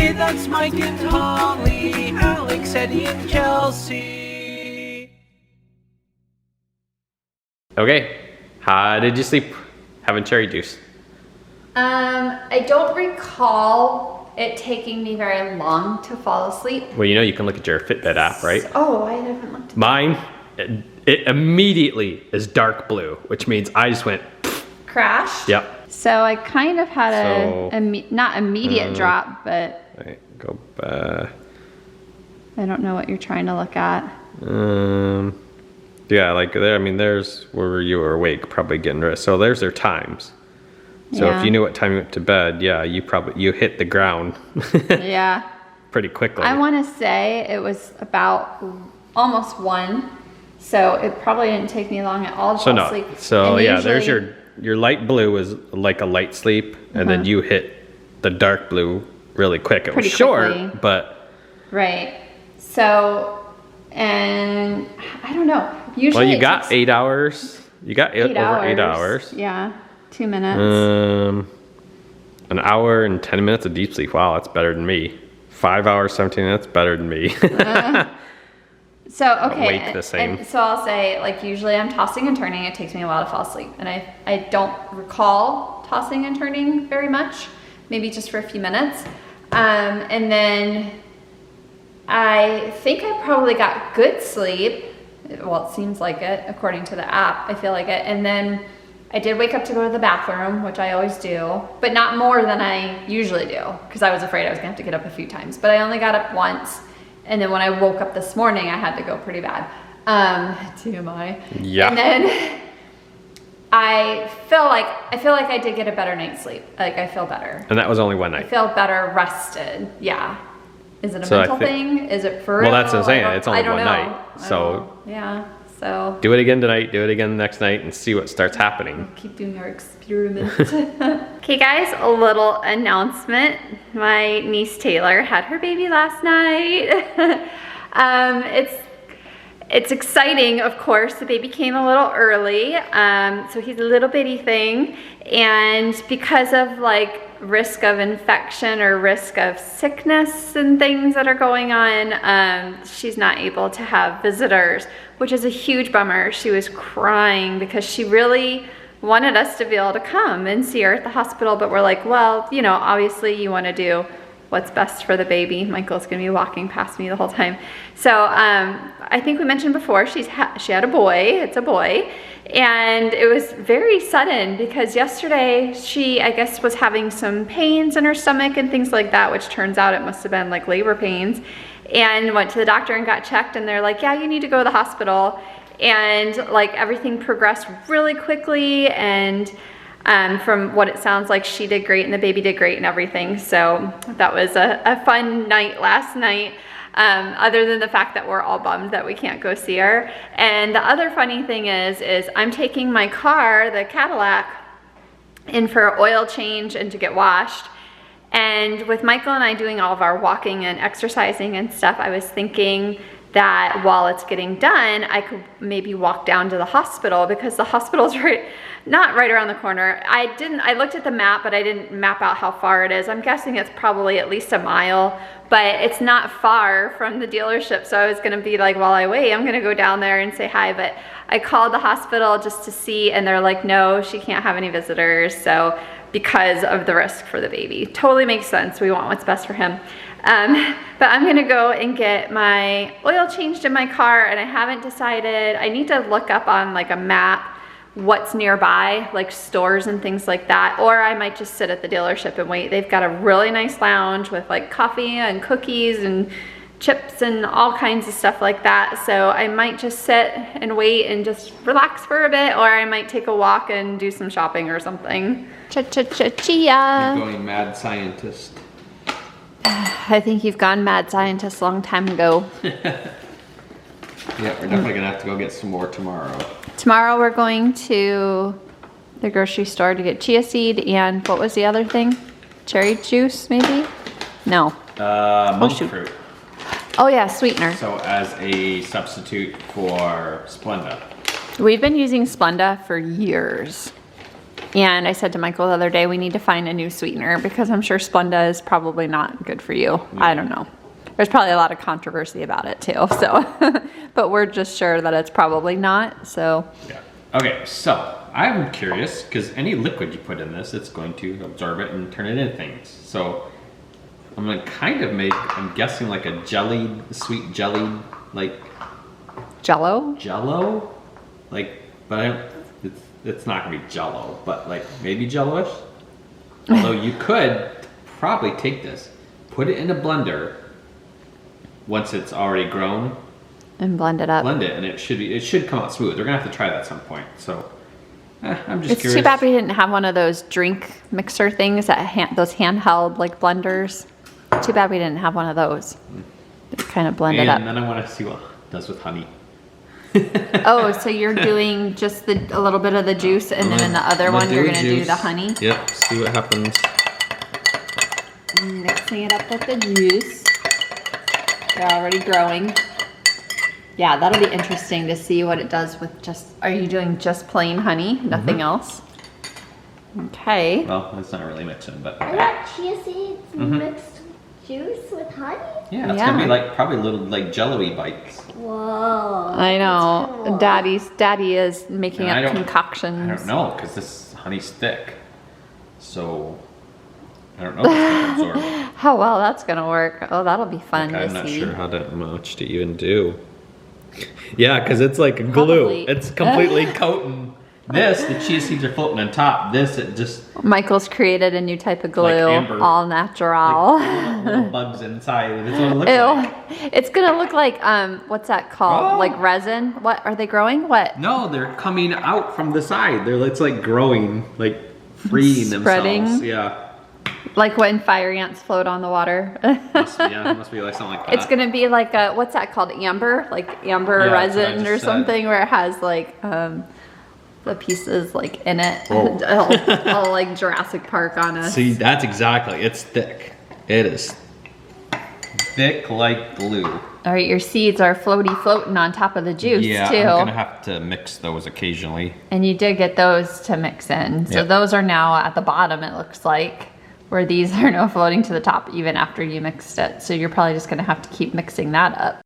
Hey, that's Mike and Holly, Alex, Eddie, and Kelsey. Okay, how did you sleep having cherry juice? I don't recall it taking me very long to fall asleep. Well, you know you can look at your Fitbit app, right? Oh, I haven't looked. Mine, it immediately is dark blue, which means I just went, Crashed? yep. So I kind of had So, not immediate drop, but Right, go back. I don't know what you're trying to look at. Yeah, like there, I mean, there's where you were awake, probably getting rest. So there's their times. So Yeah. if you knew what time you went to bed, yeah, you hit the ground Yeah. pretty quickly. I want to say it was about almost 1, so it probably didn't take me long at all to fall asleep. So And yeah, there's usually- your light blue is like a light sleep, and then you hit the dark blue really quick. It was Pretty short, quickly. but Right. So, and I don't know. Usually well, you it got takes 8 hours. You got over 8 hours. Yeah, 2 minutes. An hour and 10 minutes of deep sleep. Wow, that's better than me. 5 hours, 17 minutes, better than me. So, okay. awake the same. And so I'll say, like, usually I'm tossing and turning. It takes me a while to fall asleep. And I don't recall tossing and turning very much, maybe just for a few minutes. And then I think I probably got good sleep. Well, it seems like it, according to the app. I feel like it. And then I did wake up to go to the bathroom, which I always do, but not more than I usually do, because I was afraid I was gonna have to get up a few times. But I only got up once. And then when I woke up this morning, I had to go pretty bad. TMI. Yeah. And then I feel like I did get a better night's sleep. Like, I feel better. And that was only one I night. feel better rested. Yeah. Is it a So I mental think- thing? Is it for real? Well, that's what I'm saying. I don't- It's only I don't one know. night. I don't So know. Yeah. So do it again tonight, do it again the next night, and see what starts happening. keep doing our experiment. Okay guys, a little announcement. My niece Taylor had her baby last night. It's exciting, of course. The baby came a little early, so he's a little bitty thing. And because of like risk of infection or risk of sickness and things that are going on, she's not able to have visitors, which is a huge bummer. She was crying because she really wanted us to be able to come and see her at the hospital, but we're like, well, you know, obviously you want to do what's best for the baby. Michael's gonna be walking past me the whole time. So I think we mentioned before, she had a boy, it's a boy, and it was very sudden because yesterday she, I guess, was having some pains in her stomach and things like that, which turns out it must have been like labor pains, and went to the doctor and got checked, and they're like, yeah, you need to go to the hospital. And like everything progressed really quickly, and from what it sounds like, she did great and the baby did great and everything. So that was a fun night last night, other than the fact that we're all bummed that we can't go see her. And the other funny thing is I'm taking my car, the Cadillac, in for oil change and to get washed. And with Michael and I doing all of our walking and exercising and stuff, I was thinking that while it's getting done, I could maybe walk down to the hospital, because the hospital's not right around the corner. I looked at the map, but I didn't map out how far it is. I'm guessing it's probably at least a mile, but it's not far from the dealership. So I was gonna be like, while I wait, I'm gonna go down there and say hi. But I called the hospital just to see, and they're like, no, she can't have any visitors. So because of the risk for the baby. Totally makes sense. We want what's best for him. But I'm gonna go and get my oil changed in my car, and I haven't decided. I need to look up on like a map what's nearby, like stores and things like that, or I might just sit at the dealership and wait. They've got a really nice lounge with like coffee and cookies and chips and all kinds of stuff like that. So I might just sit and wait and just relax for a bit, or I might take a walk and do some shopping or something. Cha-cha-cha-chia. You're going mad scientist. I think you've gone mad scientist a long time ago. Yeah, we're definitely gonna have to go get some more tomorrow. Tomorrow we're going to the grocery store to get chia seed and what was the other thing? Cherry juice, maybe? No. Monk shoot. fruit. Oh yeah, sweetener. So as a substitute for Splenda. We've been using Splenda for years. And I said to Michael the other day, we need to find a new sweetener because I'm sure Splenda is probably not good for you. I don't know. There's probably a lot of controversy about it too, so. But we're just sure that it's probably not, so. Yeah. Okay, so I'm curious, because any liquid you put in this, it's going to absorb it and turn it into things. So I'm gonna kind of make, I'm guessing like a jellied, sweet jellied, like. Jello? Jello? Like, but I don't, it's not gonna be Jello, but like maybe Jello-ish. Although you could probably take this, put it in a blender once it's already grown, And blend it up. blend it, and it should come out smooth. We're gonna have to try that at some point. So I'm just It's curious. too bad we didn't have one of those drink mixer things, those handheld like blenders. Too bad we didn't have one of those. Kind of blend it up. And then I want to see what it does with honey. Oh, so you're doing just a little bit of the juice, and then in the other one you're gonna do the honey? Yep, see what happens. Mixing it up with the juice. They're already growing. Yeah, that'll be interesting to see what it does with just, are you doing just plain honey? Nothing else? Okay. Well, it's not really mixing, but Are that chia seeds mixed juice with honey? yeah, it's Yeah. gonna be like probably little like jello-y bites. Whoa. I know. that's cool. Daddy is making And I up don't- concoctions. I don't know, because this honey's thick, so I don't know if it's gonna absorb. How well that's gonna work. Oh, that'll be fun I'm to not see. sure how much to even do. Yeah, because it's like glue. Probably. It's completely Coating this, the chia seeds are floating on top. This, it just Michael's created a new type of glue, amber. all natural. little bugs inside. That's what it looks like. Ew. It's gonna look like what's that called? Oh. Like resin? What are they growing? What? No, they're coming out from the side. It's like growing, like freeing Spreading? themselves. Yeah. Like when fire ants float on the water. Must be like something like that. It's gonna be like a, what's that called? Amber? Like amber Yeah, that's what I resin just or said. something where it has like the pieces like in it. Whoa. all like Jurassic Park on us. See, that's exactly. It's thick. It is thick like glue. All right, your seeds are floating on top of the juice Yeah, too. I'm gonna have to mix those occasionally. And you did get those to mix in. So Yep. those are now at the bottom, it looks like, where these are now floating to the top even after you mixed it. So you're probably just gonna have to keep mixing that up.